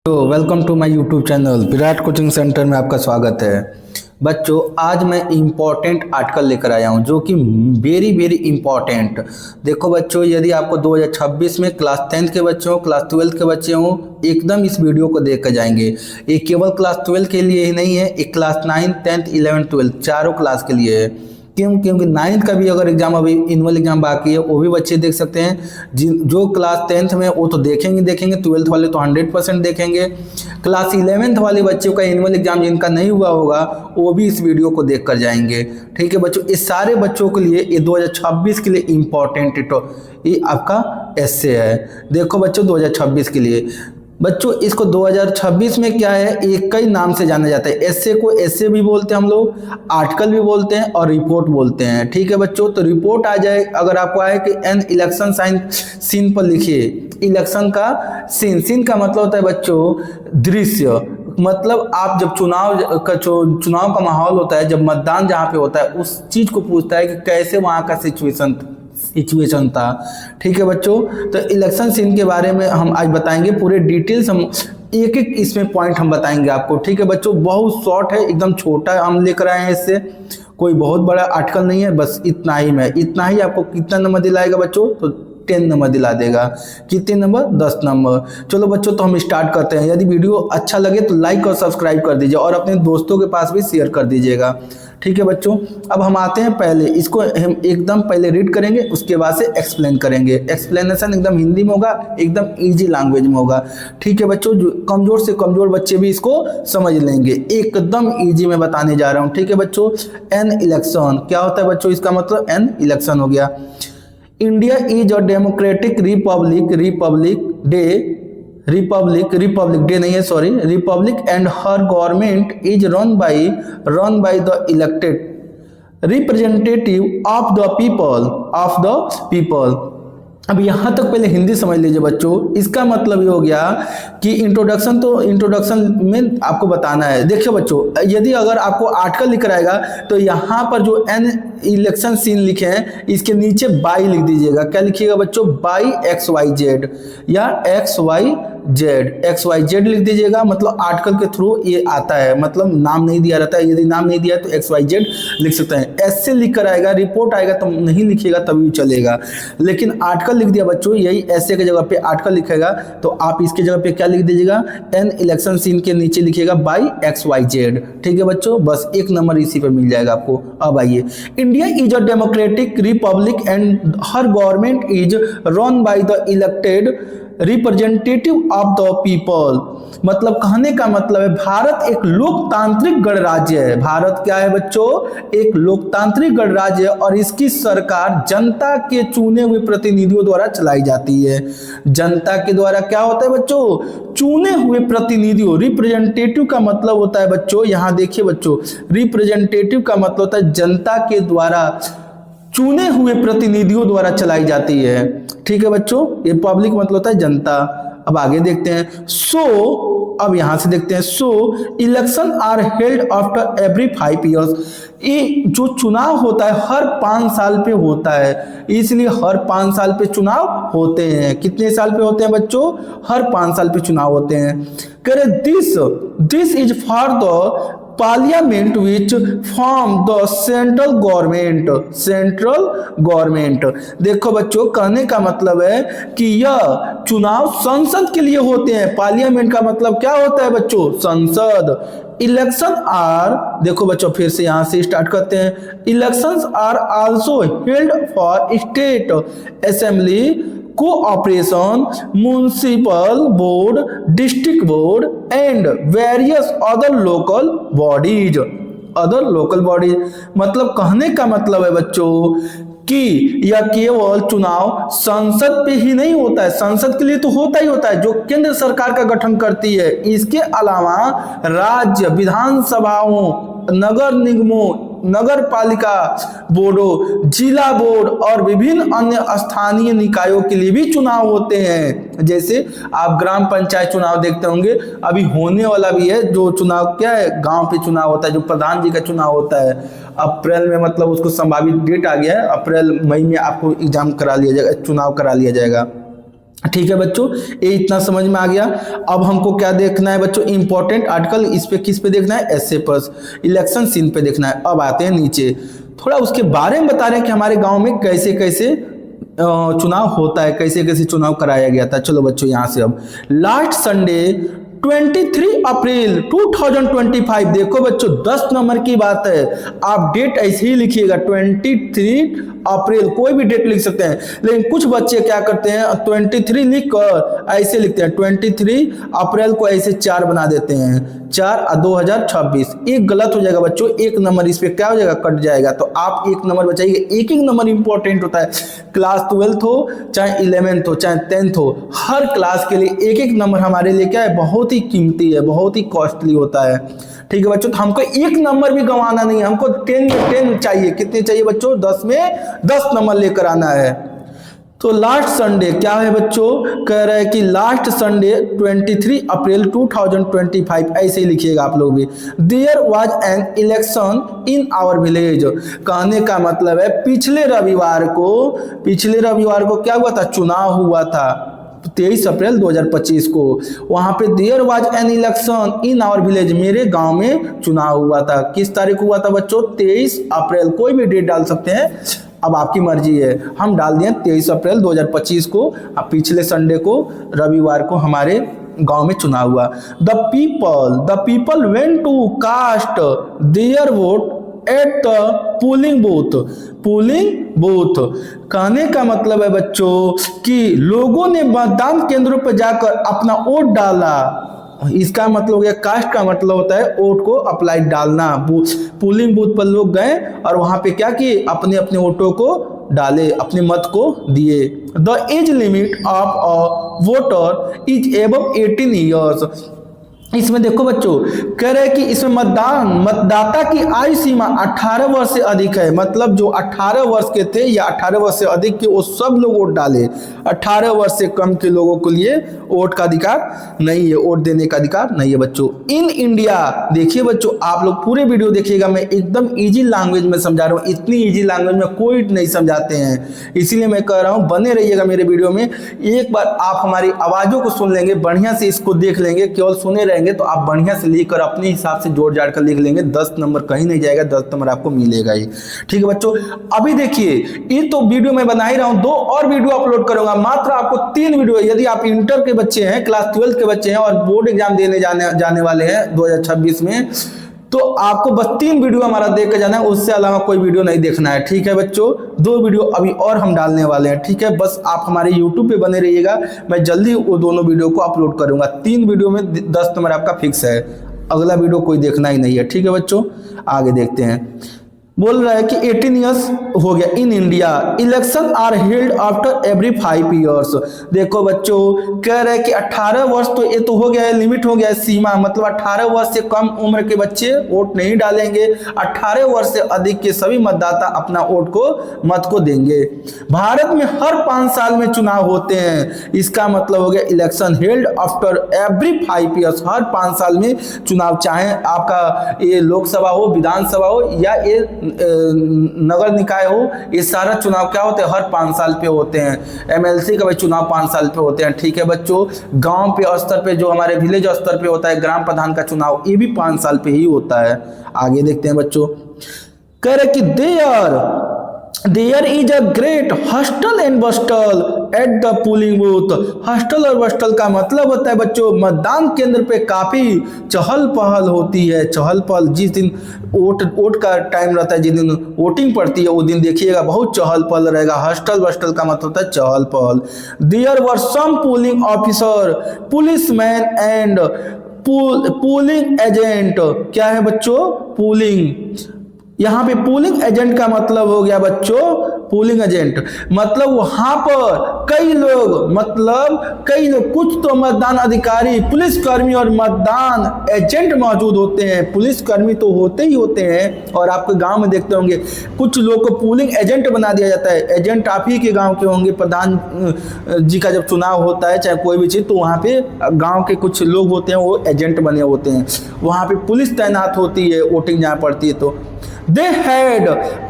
तो welcome to my YouTube channel Virat coaching centre में आपका स्वागत है। बच्चों, आज मैं इम्पॉर्टेंट आर्टिकल लेकर आया हूं जो कि वेरी वेरी इम्पॉर्टेंट। देखो बच्चों, यदि आपको 2026 में क्लास 10th के बच्चे हो, क्लास 12th के बच्चे हो, एकदम इस वीडियो को देख कर जाएंगे। ये केवल क्लास 12 के लिए ही नहीं है, एक क्लास 9, 10th, 11th, 12th चारों क्लास के लिए है। क्योंकि 9th का भी अगर एग्जाम अभी एनुअल एग्जाम बाकी है, वो भी बच्चे देख सकते हैं। जो क्लास 10th में वो तो देखेंगे 12th वाले तो 100% देखेंगे। क्लास 11th वाले बच्चों का एनुअल एग्जाम जिनका नहीं हुआ होगा वो भी इस वीडियो को देख कर जाएंगे। ठीक है बच्चों, इस सारे बच्चों के लिए ये 2026 के लिए इम्पोर्टेंट ये आपका एस्से है। देखो बच्चों, 2026 के लिए बच्चों इसको 2026 में क्या है, एक कई नाम से जाना जाता है। एस्से को एस्से भी बोलते हैं हम लोग, आर्टिकल भी बोलते हैं और रिपोर्ट बोलते हैं। ठीक है बच्चों, तो रिपोर्ट आ जाए अगर आपको आए कि एन इलेक्शन सीन पर लिखिए। इलेक्शन का सीन का मतलब होता है बच्चों दृश्य। मतलब आप जब चुनाव का माहौल होता है, जब मतदान जहाँ पे होता है, उस चीज को पूछता है कि कैसे वहाँ का सिचुएशन था। ठीक है बच्चों, तो इलेक्शन सीन के बारे में हम आज बताएंगे पूरे डिटेल्स। हम एक एक इसमें पॉइंट हम बताएंगे आपको। ठीक है बच्चों, बहुत शॉर्ट है, एकदम छोटा हम लेकर आए हैं, इससे कोई बहुत बड़ा आर्टिकल नहीं है, बस इतना ही में इतना ही आपको कितना नंबर दिलाएगा बच्चों, तो 10 नंबर दिला देगा। कितने नंबर? 10 नंबर। चलो बच्चों, तो हम स्टार्ट करते हैं। यदि वीडियो अच्छा लगे तो लाइक और सब्सक्राइब कर दीजिए और अपने दोस्तों के पास भी शेयर कर दीजिएगा। ठीक है बच्चों, अब हम आते हैं पहले इसको हम एकदम पहले रीड करेंगे, उसके बाद से एक्सप्लेन करेंगे। एक्सप्लेनेशन एकदम हिंदी में होगा, एकदम इजी लैंग्वेज में होगा। ठीक है बच्चों, जो कमजोर से कमजोर बच्चे भी इसको समझ लेंगे, एकदम इजी में बताने जा रहा हूँ। ठीक है बच्चों, एन इलेक्शन क्या होता है बच्चों, इसका मतलब एन इलेक्शन हो गया। India is a democratic Republic day नहीं है, sorry, Republic and her government is run by the elected representative of the people. अब यहाँ तक पहले हिंदी समझ लीजिए बच्चों। इसका मतलब ये हो गया कि इंट्रोडक्शन में आपको बताना है। देखिए बच्चों, यदि अगर आपको आर्टिकल लिख आएगा तो यहाँ पर जो एन इलेक्शन सीन लिखे हैं इसके नीचे बाई लिख दीजिएगा। क्या लिखिएगा बच्चों? बाई XYZ या XYZ लिख दीजिएगा। मतलब आर्टिकल के थ्रू ये आता है, मतलब नाम नहीं दिया रहता है। यदि नाम नहीं दिया तो XYZ लिख सकते हैं। ऐसे लिख कर आएगा, रिपोर्ट आएगा तो नहीं लिखिएगा तभी चलेगा, लेकिन आर्टिकल लिख दिया बच्चों, यही ऐसे की जगह पे आर्टिकल लिखेगा तो आप इसके जगह पे क्या लिख दीजिएगा? एन इलेक्शन सीन के नीचे लिखिएगा बाई XYZ। ठीक है बच्चों, बस एक नंबर इसी पे मिल जाएगा आपको। अब आइए, India is a democratic Republic and her government is run by the elected representative of the people. मतलब कहने का मतलब है भारत एक लोकतांत्रिक गणराज्य है। भारत क्या है बच्चों? एक लोकतांत्रिक गणराज्य है और इसकी सरकार जनता के चुने हुए प्रतिनिधियों द्वारा चलाई जाती है। जनता के द्वारा क्या होता है बच्चों? चुने हुए प्रतिनिधियों। रिप्रेजेंटेटिव का मतलब होता है बच्चों, यहां देखिए बच्चों, रिप्रेजेंटेटिव का मतलब होता है जनता के द्वारा चुने हुए प्रतिनिधियों द्वारा चलाई जाती है। ठीक है बच्चों, ये पब्लिक मतलब होता है जनता। अब आगे देखते हैं। अब यहां से देखते हैं। Election are held after every 5 years। ये जो चुनाव होता है हर 5 साल पे होता है, इसलिए हर 5 साल पे चुनाव होते हैं। कितने साल पे होते हैं बच्चों? हर 5 साल पे चुनाव होते हैं। कह रहे this is for the parliament which form the central government. देखो बच्चों, कहने का मतलब है कि यह चुनाव संसद के लिए होते हैं। पार्लियामेंट का मतलब क्या होता है बच्चों? संसद। इलेक्शन आर, देखो बच्चों फिर से यहां से स्टार्ट करते हैं। Elections are also held for state assembly, cooperation, municipal board, district board and various other local bodies. मतलब कहने का मतलब है बच्चों कि यह केवल चुनाव संसद पे ही नहीं होता है, संसद के लिए तो होता ही होता है जो केंद्र सरकार का गठन करती है। इसके अलावा राज्य विधानसभाओं, नगर निगमों, नगर पालिका बोर्डों, जिला बोर्ड और विभिन्न अन्य स्थानीय निकायों के लिए भी चुनाव होते हैं। जैसे आप ग्राम पंचायत चुनाव देखते होंगे, अभी होने वाला भी है जो चुनाव, क्या है, गांव पे चुनाव होता है, जो प्रधान जी का चुनाव होता है अप्रैल में। मतलब उसको संभावित डेट आ गया है, अप्रैल मई में आपको एग्जाम करा लिया जाएगा, चुनाव करा लिया जाएगा। ठीक है बच्चों, ये इतना समझ में आ गया। अब हमको क्या देखना है बच्चों, इंपॉर्टेंट आर्टिकल, इस पे किस पे देखना है, ऐसे पर इलेक्शन सीन पे देखना है। अब आते हैं नीचे, थोड़ा उसके बारे में बता रहे हैं कि हमारे गांव में कैसे कैसे चुनाव होता है, कैसे कैसे चुनाव कराया गया था। चलो बच्चों यहाँ से अब लास्ट संडे 23 अप्रैल 2025, देखो बच्चों 10 नंबर की बात है, आप डेट ऐसे ही लिखिएगा 23 अप्रैल, कोई भी डेट लिख सकते हैं, लेकिन कुछ बच्चे क्या करते हैं 23 लिख कर ऐसे लिखते हैं, 23 अप्रैल को ऐसे 4 बना देते हैं, 4 2026, एक गलत हो जाएगा बच्चों, एक नंबर इस पे क्या हो जाएगा, कट जाएगा, तो आप एक नंबर बचाइए। एक एक नंबर इंपॉर्टेंट होता है, क्लास 12th हो चाहे 11th हो चाहे 10th हो, हर क्लास के लिए एक एक नंबर हमारे लिए क्या है, बहुत ही कीमती है, बहुत ही कॉस्टली होता है। ठीक है बच्चों, तो हमको एक नंबर भी गंवाना नहीं है, हमको 10 में 10 चाहिए, कितने चाहिए बच्चों, 10 में 10 नंबर लेकर आना है। तो लास्ट संडे क्या है बच्चों, कह रहा है कि लास्ट संडे 23 अप्रैल 2025, ऐसे ही लिखिएगा आप लोग भी, there was an election in our village, कहने का मतलब है पिछले रविवार को क्या हुआ था, चुनाव हुआ था 23 अप्रैल 2025 को, वहां पे there was an election in our village, मेरे गांव में चुनाव हुआ था। किस तारीख हुआ था बच्चों, 23 अप्रैल, कोई भी डेट डाल सकते हैं, अब आपकी मर्जी है, हम डाल दिए 23 अप्रैल 2025 को, अब पिछले संडे को रविवार को हमारे गांव में चुनाव हुआ। The people went to cast their vote at the polling booth, कहने का मतलब है बच्चों कि लोगों ने मतदान केंद्रों पर जाकर अपना वोट डाला, इसका मतलब हो गया, कास्ट का मतलब होता है वोट को अप्लाई डालना, पोलिंग बूथ पर लोग गए और वहां पे क्या किए, अपने अपने वोटों को डाले, अपने मत को दिए। The age limit of a voter is above 18 years, इसमें देखो बच्चों कह रहे हैं कि इसमें मतदाता की आयु सीमा 18 वर्ष से अधिक है, मतलब जो 18 वर्ष के थे या 18 वर्ष से अधिक के वो सब लोग वोट डाले, 18 वर्ष से कम के लोगों के लिए वोट का अधिकार नहीं है, वोट देने का अधिकार नहीं है बच्चों। इन इंडिया, देखिए बच्चों आप लोग पूरे वीडियो देखिएगा, मैं एकदम इजी लैंग्वेज में समझा रहा हूँ, इतनी इजी लैंग्वेज में कोई नहीं समझाते हैं, इसीलिए मैं कह रहा हूँ बने रहिएगा मेरे वीडियो में। एक बार आप हमारी आवाजों को सुन लेंगे, बढ़िया से इसको देख लेंगे, केवल सुने रहेंगे तो आप बढ़िया से लिखकर अपने हिसाब से जोड़ जाड़ कर लिख लेंगे, 10 नंबर कहीं नहीं जाएगा, 10 नंबर आपको मिलेगा ही। ठीक है बच्चों, अभी देखिए ये तो वीडियो मैं बना ही रहा हूं, 2 और वीडियो अपलोड करूंगा, मात्र आपको 3 वीडियो, यदि आप इंटर के बच्चे हैं, क्लास 12 के बच्चे हैं और बोर्ड एग्जाम देने जाने वाले हैं 2026 में, तो आपको बस 3 वीडियो हमारा देख के जाना है, उससे अलावा कोई वीडियो नहीं देखना है। ठीक है बच्चों, 2 वीडियो अभी और हम डालने वाले हैं। ठीक है, बस आप हमारे YouTube पे बने रहिएगा, मैं जल्दी वो दोनों वीडियो को अपलोड करूंगा। 3 वीडियो में 10 नंबर आपका फिक्स है, अगला वीडियो कोई देखना ही नहीं है। ठीक है बच्चों, आगे देखते हैं। बोल रहा है कि 18 ईयर्स हो गया in India, election are held after every 5 years. देखो बच्चों कह रहे हैं कि 18 वर्ष तो ये तो हो गया है, लिमिट हो गया है, सीमा, मतलब 18 वर्ष से कम उम्र के बच्चे वोट नहीं डालेंगे, 18 वर्ष से अधिक के सभी मतदाता अपना वोट को मत को देंगे। भारत में हर 5 साल में चुनाव होते हैं, इसका मतलब हो गया election held after every 5 years, हर 5 साल में चुनाव, चाहे आपका ये लोकसभा हो, विधानसभा हो या ये नगर निकाय हो, ये सारा चुनाव क्या होते हैं, हर 5 साल पे होते हैं। MLC का भी चुनाव 5 साल पे होते हैं। ठीक है बच्चों, गांव पे स्तर पे जो हमारे विलेज स्तर पे होता है, ग्राम प्रधान का चुनाव, ये भी 5 साल पे ही होता है। आगे देखते हैं बच्चों, कह रहे कि there is a great hustle and bustle at the polling booth. Hustle और बस्टल का मतलब होता है बच्चों मतदान केंद्र पे काफी चहल पहल होती है। चहल पहल, जिस दिन वोट का टाइम रहता है, जिस दिन वोटिंग पड़ती है, वो दिन देखिएगा बहुत चहल पहल रहेगा। हस्टल बस्टल का मतलब होता है चहल पहल। There were some polling officer, policeman and polling agent. क्या है बच्चों, पोलिंग, यहाँ पे पोलिंग एजेंट का मतलब हो गया बच्चों, पोलिंग एजेंट मतलब वहां पर कई लोग, कुछ तो मतदान अधिकारी, पुलिसकर्मी और मतदान एजेंट मौजूद होते हैं। पुलिसकर्मी तो होते ही होते हैं, और आपके गांव में देखते होंगे कुछ लोग को पोलिंग एजेंट बना दिया जाता है। एजेंट आप ही के गांव के होंगे, प्रधान जी का जब चुनाव होता है चाहे कोई भी चीज, तो वहां पे गांव के कुछ लोग होते हैं, वो एजेंट बने होते हैं। वहां पे पुलिस तैनात होती है वोटिंग जहाँ पड़ती है। तो they had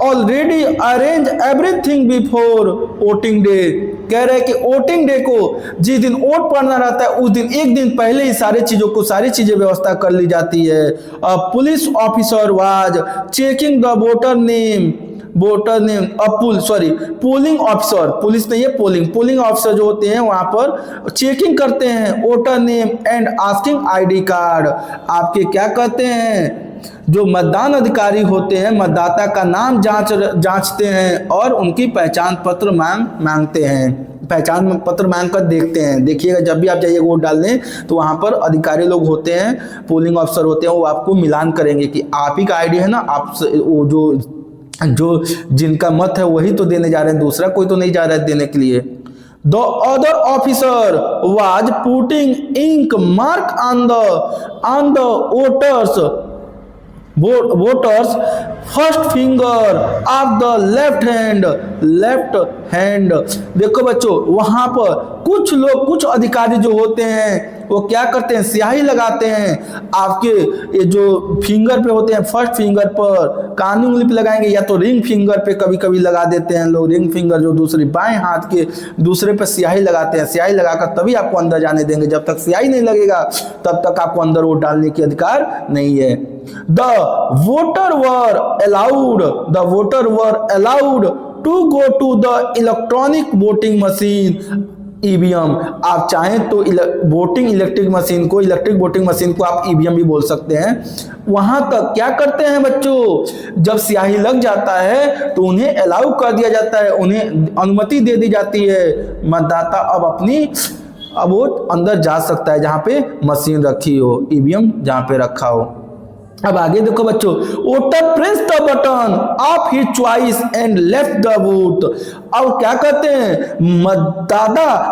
already arranged every everything before voting day. कह रहे हैं कि वोटिंग डे को जिस दिन वोट पड़ना रहता है उस दिन एक दिन पहले ही सारी चीजें व्यवस्था कर ली जाती है। Police officer was checking the polling officer, police नहीं है पोलिंग ऑफिसर जो होते हैं वहां पर चेकिंग करते हैं voter name and asking ID card. आपके क्या कहते हैं जो मतदान अधिकारी होते हैं मतदाता का नाम जांचते हैं और उनकी पहचान पत्र मांगते हैं, पहचान पत्र मांग कर देखते हैं। देखिएगा जब भी आप जाइए वोट डालने तो वहां पर अधिकारी लोग होते हैं, पोलिंग ऑफिसर होते हैं, वो आपको मिलान करेंगे कि आप ही का आईडी है ना, आप वो जो जिनका मत है वही तो देने जा रहे हैं, दूसरा कोई तो नहीं जा रहा है देने के लिए। The other officer was putting ink mark on the voters first finger of the left hand. देखो बच्चों वहां पर कुछ अधिकारी जो होते हैं वो क्या करते हैं, स्याही लगाते हैं आपके ये जो फिंगर पे होते हैं, फर्स्ट फिंगर पर, कानी उंगली पे लगाएंगे या तो रिंग फिंगर पे कभी कभी लगा देते हैं लोग, रिंग फिंगर जो दूसरी बाएं हाथ के दूसरे पे स्याही लगाते हैं। स्याही लगाकर तभी आपको अंदर जाने देंगे, जब तक स्याही नहीं लगेगा तब तक आपको अंदर वोट डालने के अधिकार नहीं है। The voter were allowed to go to the electronic voting machine EVM. आप चाहें तो इलेक्ट्रिक वोटिंग मशीन को आप ईवीएम भी बोल सकते हैं। वहां तक क्या करते हैं बच्चों, जब स्याही लग जाता है तो उन्हें अलाउ कर दिया जाता है, उन्हें अनुमति दे दी जाती है। मतदाता अब वो अंदर जा सकता है जहां पे मशीन रखी हो, ईवीएम जहां पे रखा हो। अब आगे देखो बच्चों, voter press the button of his choice and left the booth. अब क्या कहते हैं,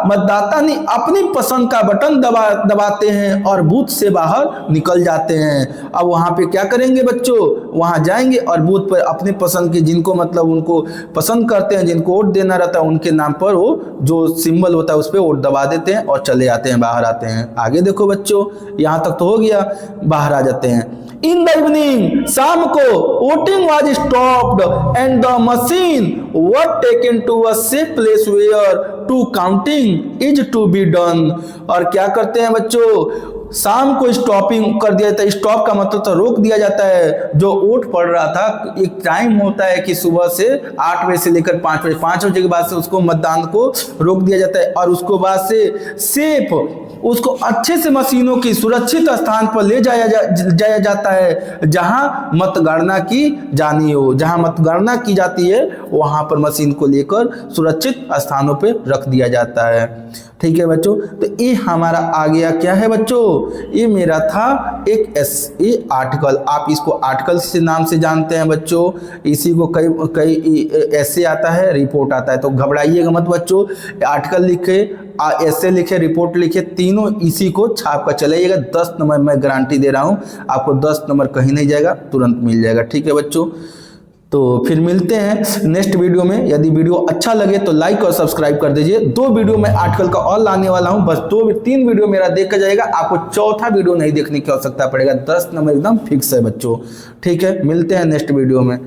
मतदाता ने अपनी पसंद का बटन दबाते हैं और बूथ से बाहर निकल जाते हैं। अब वहां पे क्या करेंगे बच्चों, वहां जाएंगे और बूथ पर अपने पसंद के जिनको मतलब उनको पसंद करते हैं, जिनको वोट देना रहता है उनके नाम पर वो जो सिंबल होता है उस पर वोट दबा देते हैं और चले जाते हैं, बाहर आते हैं। आगे देखो बच्चों, यहां तक तो हो गया, बाहर आ जाते हैं। इन द इवनिंग, शाम को voting was stopped and the machine were taken to a safe place where to counting is to be done. और क्या करते हैं बच्चों, शाम को स्टॉपिंग कर दिया जाता है। स्टॉप का मतलब तो रोक दिया जाता है, जो वोट पड़ रहा था। एक टाइम होता है कि सुबह से 8 बजे से लेकर 5 बजे, 5 बजे के बाद से उसको मतदान को रोक दिया जाता है और उसको बाद से सेफ उसको अच्छे से मशीनों की सुरक्षित स्थान पर ले जाया जाता है जहां मतगणना की जानी हो, जहां मतगणना की जाती है वहां पर मशीन को लेकर सुरक्षित स्थानों पर रख दिया जाता है। ठीक है बच्चों, तो ये हमारा आ गया क्या है बच्चों, ये मेरा था एक आर्टिकल। आप इसको आर्टिकल से नाम से जानते हैं बच्चों, इसी को कई ऐसे आता है, रिपोर्ट आता है, तो घबराइएगा मत बच्चों। आर्टिकल लिखे, ऐसे लिखे, रिपोर्ट लिखे, तीनों इसी को छाप कर चलाइएगा। 10 नंबर मैं गारंटी दे रहा हूँ आपको, 10 नंबर कहीं नहीं जाएगा, तुरंत मिल जाएगा। ठीक है बच्चों, तो फिर मिलते हैं नेक्स्ट वीडियो में। यदि वीडियो अच्छा लगे तो लाइक और सब्सक्राइब कर दीजिए। 2 वीडियो मैं आर्टिकल का और लाने वाला हूं, बस 3 वीडियो मेरा देखा जाएगा, आपको चौथा वीडियो नहीं देखने की आवश्यकता पड़ेगा। 10 नंबर एकदम फिक्स है बच्चों। ठीक है, मिलते हैं नेक्स्ट वीडियो में।